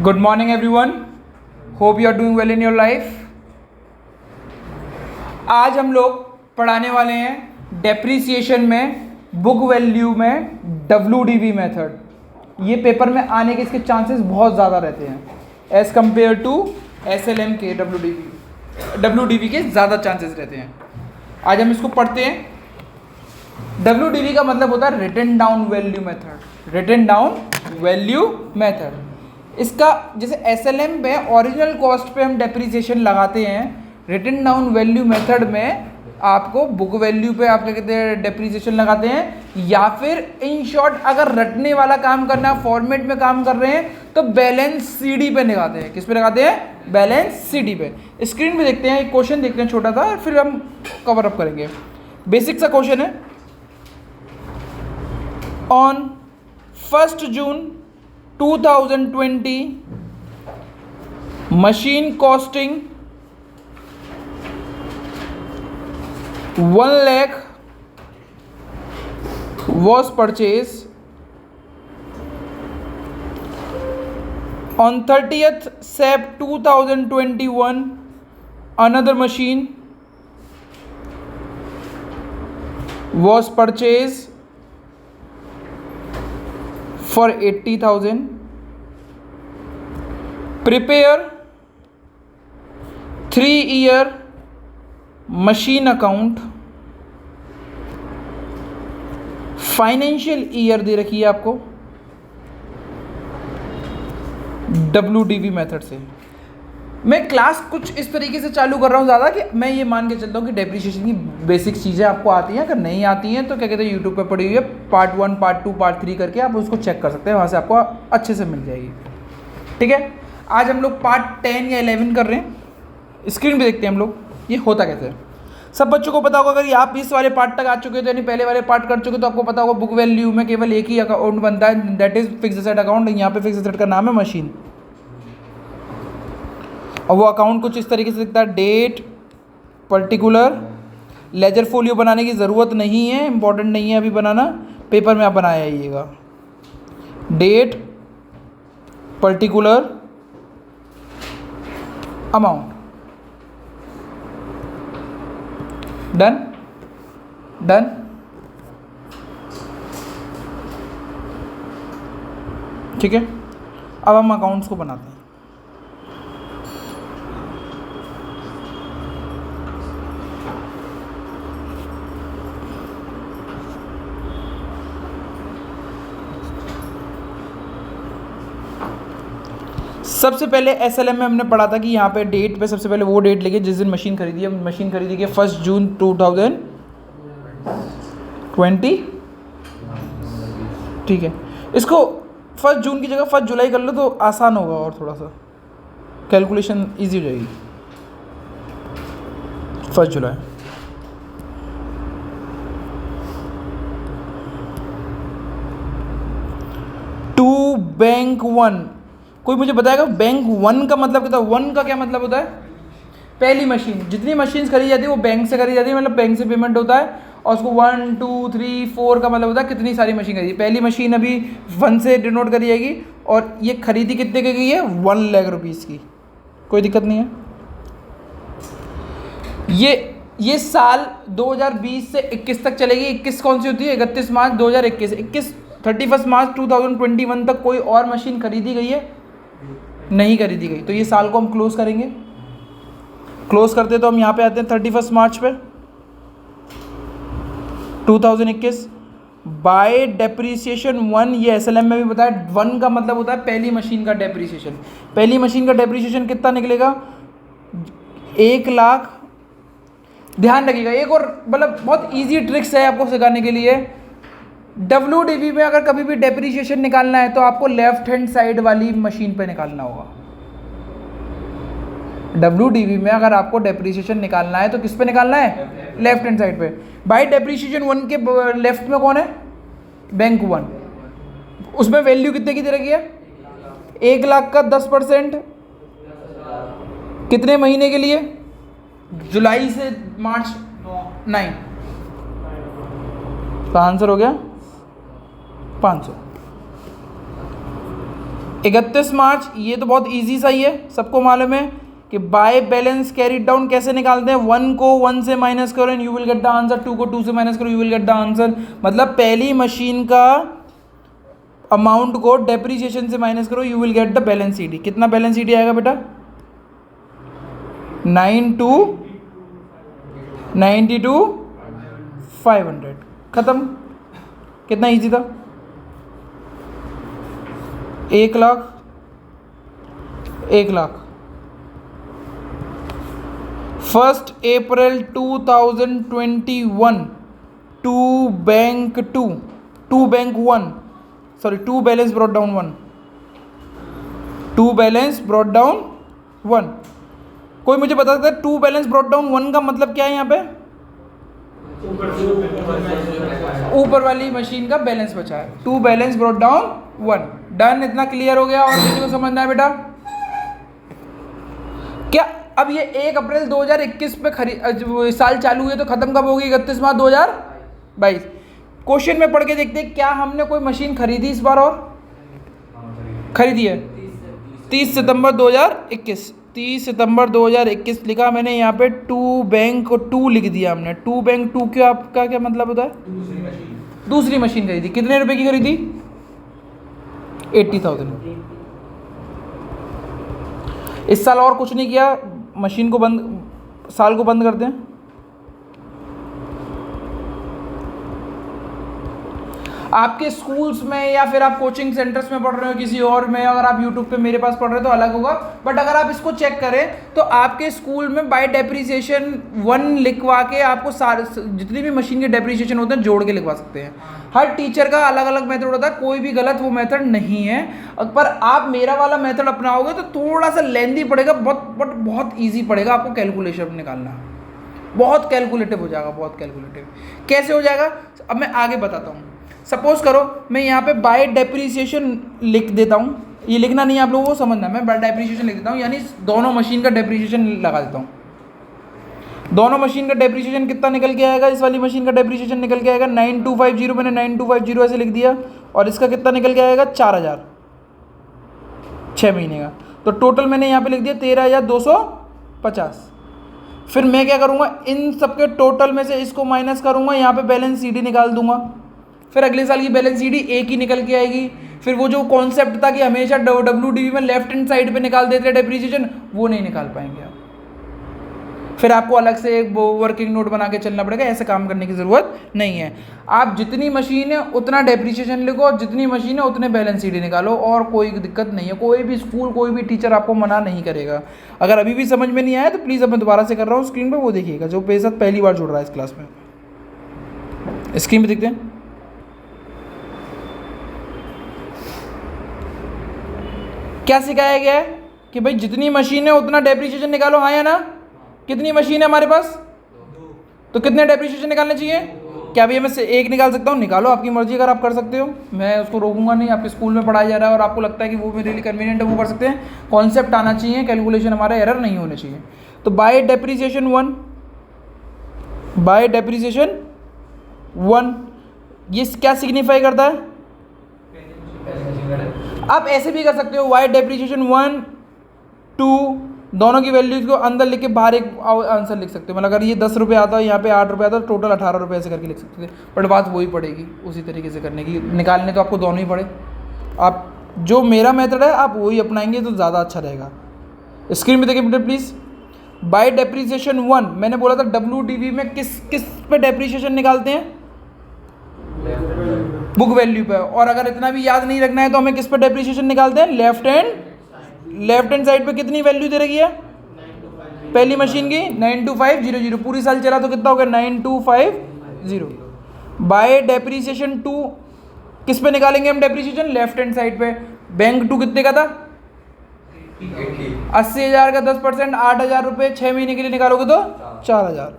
Good morning everyone. Hope you are doing well in your life. आज हम लोग पढ़ाने वाले हैं डेप्रीसिएशन में बुक वैल्यू में WDV मेथड। ये पेपर में आने के इसके चांसेस बहुत ज़्यादा रहते हैं एज़ कम्पेयर टू SLM के WDV के ज़्यादा चांसेस रहते हैं। आज हम इसको पढ़ते हैं। WDV का मतलब होता है written down value method. Written down value method इसका जैसे SLM पे ओरिजिनल कॉस्ट पे हम डेप्रीसिएशन लगाते हैं, रिटन डाउन वैल्यू मेथड में आपको बुक वैल्यू पे आप क्या कहते हैं डेप्रीसिएशन लगाते हैं, या फिर इन शॉर्ट अगर रटने वाला काम करना फॉर्मेट में काम कर रहे हैं तो बैलेंस CD पे लगाते हैं। किस पे लगाते हैं? बैलेंस CD पे। स्क्रीन पे देखते हैं, एक क्वेश्चन देखते हैं छोटा सा, फिर हम कवर अप करेंगे। बेसिक सा क्वेश्चन है। On 1 June 2020 machine costing 1 lakh was purchased. On 30th Sep 2021 another machine was purchased for 80,000. Prepare 3-year machine account. Financial year दे रखी है आपको WDV मेथड से। मैं क्लास कुछ इस तरीके से चालू कर रहा हूँ ज़्यादा कि मैं ये मान के चलता हूँ कि डेप्रीशिएशन की बेसिक चीज़ें आपको आती हैं। अगर नहीं आती हैं तो क्या कहते हैं यूट्यूब पे पड़ी हुई है, पार्ट 1 पार्ट 2 पार्ट 3 करके आप उसको चेक कर सकते हैं, वहाँ से आपको अच्छे से मिल जाएगी। ठीक है, आज हम लोग पार्ट 10 या 11 कर रहे हैं। स्क्रीन पे देखते हैं हम लोग ये होता कैसे है। सब बच्चों को पता होगा, अगर आप इस वाले पार्ट तक आ चुके हो यानी पहले वाले पार्ट कर चुके तो आपको पता होगा बुक वैल्यू में केवल एक ही अकाउंट बनता है, that is fixed asset account. यहाँ पे फिक्स्ड एसेट का नाम है मशीन, और वो अकाउंट कुछ इस तरीके से दिखता है। डेट पर्टिकुलर, लेजर फोलियो बनाने की ज़रूरत नहीं है, इंपॉर्टेंट नहीं है अभी बनाना, पेपर में आप बनाया आइएगा। Date particular amount, done done. ठीक है, अब हम अकाउंट्स को बनाते हैं। सबसे पहले SLM में हमने पढ़ा था कि यहाँ पे डेट पे सबसे पहले वो डेट लिखिए जिस दिन मशीन खरीदी है। मशीन खरीदी है 1 जून 2020। ठीक है, इसको 1 जून की जगह 1 जुलाई कर लो तो आसान होगा और थोड़ा सा कैलकुलेशन इजी हो जाएगी। 1 जुलाई। टू बैंक 1, कोई मुझे बताएगा बैंक 1 का मतलब क्या होता है? 1 का क्या मतलब होता है? पहली मशीन। जितनी मशीन्स खरीदी जाती है वो बैंक से खरीदी जाती है, मतलब बैंक से पेमेंट होता है, और उसको 1 2 3 4 का मतलब होता है कितनी सारी मशीन खरीदी। पहली मशीन अभी 1 से डिनोट करी जाएगी, और ये खरीदी कितने की गई है? 1 लाख रुपीज़ की। कोई दिक्कत नहीं है। ये साल 2020 से 21 तक चलेगी। 21 कौन सी होती है? 31 मार्च 2021। 31 मार्च 2021 तक कोई और मशीन खरीदी गई है? नहीं खरीदी गई। तो ये साल को हम क्लोज करेंगे। क्लोज करते तो हम यहाँ पे आते हैं 31 मार्च पे 2021 बाय डेप्रीसिएशन 1। ये SLM में भी बताया 1 का मतलब होता है पहली मशीन का डेप्रीसिएशन। पहली मशीन का डेप्रीसिएशन कितना निकलेगा? 1 लाख। ध्यान रखिएगा, एक और मतलब बहुत इजी ट्रिक्स है आपको सिखाने के लिए। WDV में अगर कभी भी डेप्रीशिएशन निकालना है तो आपको लेफ्ट हैंड साइड वाली मशीन पे निकालना होगा। WDV में अगर आपको डेप्रीशिएशन निकालना है तो किस पे निकालना है? लेफ्ट हैंड साइड पे। बाय डेप्रीशिएशन 1 के लेफ्ट में कौन है? बैंक 1। उसमें वैल्यू कितने की दे रखी है? 1 लाख का 10%। कितने महीने के लिए? जुलाई से मार्च 9। तो आंसर हो गया 500। 31 मार्च, ये तो बहुत इजी सा ही है, सबको मालूम है कि बाय बैलेंस कैरीड डाउन कैसे निकालते हैं। 1 को 1 से माइनस करो and you will get the answer, 2 को 2 से माइनस करो you will get the answer. मतलब पहली मशीन का अमाउंट को डेप्रीसिएशन से माइनस करो, you will get the balanced. कितना बैलेंस ईडी आएगा बेटा? 92,500। खत्म। कितना इजी था? 1 lakh, 1 lakh. 1 April 2021 to bank 1, sorry 2 balance brought down 1, 2 balance brought down 1। कोई मुझे बता सकता है 2 बैलेंस ब्रॉट डाउन 1 का मतलब क्या है? यहाँ पे ऊपर वाली मशीन का बैलेंस बचा है। 2 बैलेंस ब्रॉट डाउन 1। डन, इतना क्लियर हो गया? और किसी को समझना है बेटा? क्या अब ये 1 अप्रैल 2021 पे साल चालू हुई है तो खत्म कब होगी? 31 मार्च 2022। क्वेश्चन में पढ़ के देखते हैं, क्या हमने कोई मशीन खरीदी इस बार? और खरीदी है 30 सितंबर 2021। 30 सितंबर 2021 लिखा मैंने यहाँ पे। 2 बैंक 2 लिख दिया हमने। 2 बैंक 2 क्या, आपका क्या मतलब होता है? दूसरी मशीन खरीदी। कितने रुपए की खरीदी? 80,000। इस साल और कुछ नहीं किया, मशीन को बंद, साल को बंद कर दें। आपके स्कूल्स में या फिर आप कोचिंग सेंटर्स में पढ़ रहे हो किसी और में, अगर आप यूट्यूब पे मेरे पास पढ़ रहे हो तो अलग होगा। बट अगर आप इसको चेक करें तो आपके स्कूल में बाय डेप्रीसिएशन 1 लिखवा के आपको सारे जितनी भी मशीन के डेप्रीसिएशन होते हैं जोड़ के लिखवा सकते हैं। हर टीचर का अलग अलग मेथड होता है, कोई भी गलत वो मेथड नहीं है। पर आप मेरा वाला मेथड अपनाओगे तो थोड़ा सा लेंदी पड़ेगा, बट बहुत ईजी पड़ेगा आपको कैलकुलेशन निकालना। बहुत कैलकुलेटिव हो जाएगा, बहुत कैलकुलेटिव। कैसे हो जाएगा अब मैं आगे बताता हूँ। सपोज करो मैं यहाँ पे बाय डेप्रीसिएशन लिख देता हूँ, ये लिखना नहीं है आप लोगों को, समझना। मैं बाय डेप्रीसिएशन लिख देता हूँ, यानी दोनों मशीन का डेप्रीसिएशन लगा देता हूँ। दोनों मशीन का डेप्रीसिएशन कितना निकल के आएगा? इस वाली मशीन का डेप्रीसिएशन निकल के आएगा 9250, मैंने 9250 ऐसे लिख दिया। और इसका कितना निकल के आएगा? 4000 6 महीने का। तो टोटल मैंने यहाँ पे लिख दिया 13,250। फिर मैं क्या करूँगा, इन सबके टोटल में से इसको माइनस करूँगा, यहाँ पे बैलेंस सीडी निकाल दूंगा। फिर अगले साल की बैलेंस सीडी एक ही निकल के आएगी। फिर वो जो कॉन्सेप्ट था कि हमेशा WDV में लेफ्ट हैंड साइड पे निकाल देते हैं डेप्रीसिएशन, वो नहीं निकाल पाएंगे आप। फिर आपको अलग से एक वर्किंग नोट बना के चलना पड़ेगा। ऐसे काम करने की ज़रूरत नहीं है। आप जितनी मशीन है उतना डेप्रीसिएशन लिखो और जितनी मशीन है उतने बैलेंस सीडी निकालो, और कोई दिक्कत नहीं है। कोई भी स्कूल, कोई भी टीचर आपको मना नहीं करेगा। अगर अभी भी समझ में नहीं आया तो प्लीज़ अब मैं दोबारा से कर रहा हूँ, स्क्रीन पर वो देखिएगा जो मेरे साथ पहली बार जुड़ रहा है इस क्लास में। स्क्रीन पर देखते हैं। क्या सिखाया गया है कि भाई जितनी मशीन है उतना डेप्रीसिएशन निकालो, हाँ या ना? कितनी मशीन है हमारे पास? तो कितने डेप्रीसिएशन निकालने चाहिए? क्या अभी मैं से एक निकाल सकता हूँ? निकालो, आपकी मर्जी, अगर आप कर सकते हो मैं उसको रोकूंगा नहीं। आपके स्कूल में पढ़ाया जा रहा है और आपको लगता है कि वो मेरे लिए कन्वीनियंट है, वो कर सकते हैं। कॉन्सेप्ट आना चाहिए, कैलकुलेशन हमारा एरर नहीं होने चाहिए। तो बाय डेप्रीसिएशन 1, बाय डेप्रीसिएशन 1 ये क्या सिग्निफाई करता है? आप ऐसे भी कर सकते हो, वाई डेप्रीसिएशन 1, 2 दोनों की वैल्यूज को अंदर लिख के बाहर एक आंसर लिख सकते हो। मतलब अगर ये 10 रुपये आता है, यहाँ पे 8 रुपये आता है, टोटल 18 रुपये ऐसे करके लिख सकते थे। बट बात वही पड़ेगी उसी तरीके से करने की। निकालने तो आपको दोनों ही पड़े। आप जो मेरा मेथड है आप वही अपनाएंगे तो ज़्यादा अच्छा रहेगा। स्क्रीन पे देखिए बेटे प्लीज़। बाय डेप्रीसिएशन 1 मैंने बोला था WDV में किस पे डेप्रीसिएशन निकालते हैं? बुक वैल्यू पे। और अगर इतना भी याद नहीं रखना है तो हमें किस पे डेप्रीसिएशन निकालते हैं? लेफ्ट हैंड साइड पे कितनी वैल्यू दे रखी है पहली मशीन की? 92500। पूरी साल चला तो कितना हो गया? 9250। बाय डेप्रीसिएशन 2 किस पे निकालेंगे हम डेप्रीसिएशन? लेफ्ट हैंड साइड पे। बैंक 2 कितने का था? 80,000 का 10%, 8,000 रुपये 6 महीने के लिए निकालोगे तो 4,000।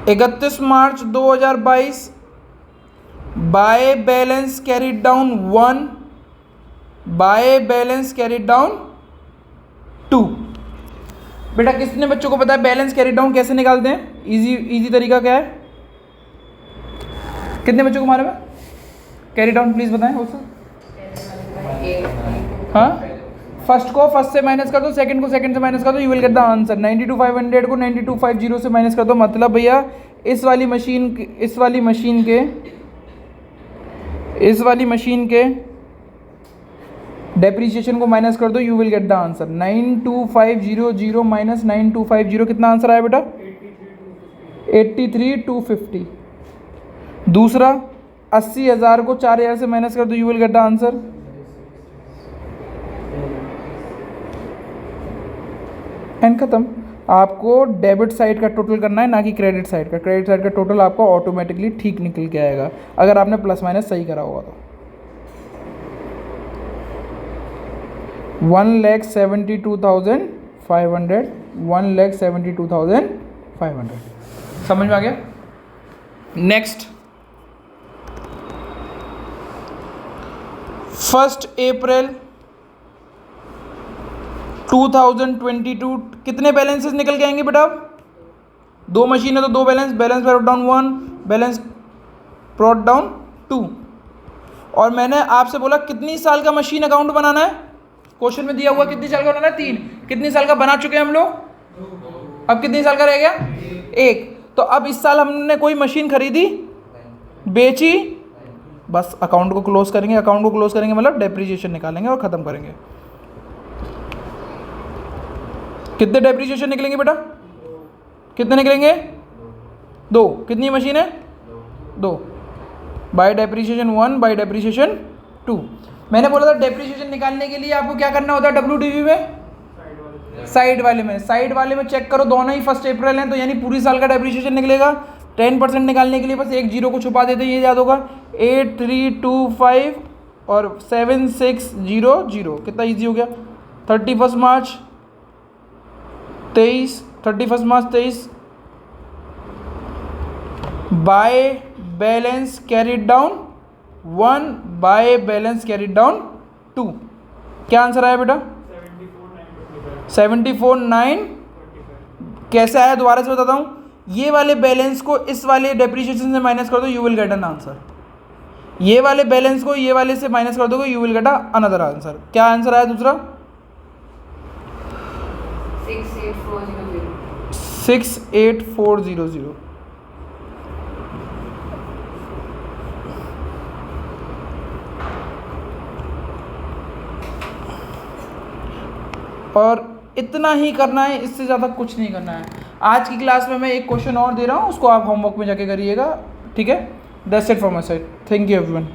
इकतीस मार्च 2022 by balance carried down 1, by balance carried down 2। बेटा कितने बच्चों को पता है बैलेंस कैरिड डाउन कैसे निकालते हैं? इजी तरीका क्या है? कितने बच्चों को मालूम है? कैरी डाउन प्लीज बताएं। हो सर हाँ, फर्स्ट को फर्स्ट से माइनस कर दो, सेकंड को सेकंड से माइनस कर दो, you will get the answer. 92,500 को 92,500 से माइनस कर दो, मतलब भैया इस वाली मशीन के डेप्रीशिएशन को माइनस कर दो, you will get the answer. 92,500 minus 92,500 कितना आंसर आया बेटा? 83,250। दूसरा 80,000 को 4,000 से माइनस कर दो, you will get the answer. And खत्म। आपको डेबिट साइड का टोटल करना है, ना कि क्रेडिट साइड का। क्रेडिट साइड का टोटल आपका ऑटोमेटिकली ठीक निकल के आएगा अगर आपने प्लस माइनस सही करा होगा तो। 1,72,500, 1,72,500 समझ में आ गया? नेक्स्ट 1 अप्रैल 2022 कितने बैलेंसेस निकल के आएंगे बेटा? दो मशीन है तो दो balance brought down 1, balance brought down 2। और मैंने आपसे बोला कितनी साल का मशीन अकाउंट बनाना है? क्वेश्चन में दिया हुआ कितनी साल का बनाना है? 3। कितनी साल का बना चुके हैं हम लोग? अब कितनी साल का रह गया? 1। तो अब इस साल हमने कोई मशीन खरीदी, बेची, बस अकाउंट को क्लोज करेंगे। अकाउंट को क्लोज करेंगे मतलब डेप्रीशिएशन निकालेंगे और ख़त्म करेंगे। कितने डेप्रीशिएशन निकलेंगे बेटा? कितने निकलेंगे? 2। कितनी मशीन है? 2। By depreciation 1, by depreciation 2। मैंने बोला था डेप्रीशिएशन निकालने के लिए आपको क्या करना होता है WDV में? साइड वाले में चेक करो, दोनों ही 1 अप्रैल हैं तो यानी पूरी साल का डेप्रीशिएशन निकलेगा। 10% निकालने के लिए बस एक जीरो को छुपा देते हैं, ये याद होगा। 8325 और 7600, कितना इजी हो गया। 31 मार्च 23 by balance carried down 1, by balance carried down 2। क्या आंसर आया बेटा? 74,925। कैसे आया दोबारा से बताता हूँ। ये वाले बैलेंस को इस वाले डेप्रीशिएशन से माइनस कर दो, you will get an answer. ये वाले बैलेंस को ये वाले से माइनस कर दोगे, you will get another answer. क्या आंसर आया दूसरा? 68400। और इतना ही करना है, इससे ज़्यादा कुछ नहीं करना है। आज की क्लास में मैं एक क्वेश्चन और दे रहा हूँ, उसको आप होमवर्क में जाके करिएगा, ठीक है? That's it from my side. Thank you everyone.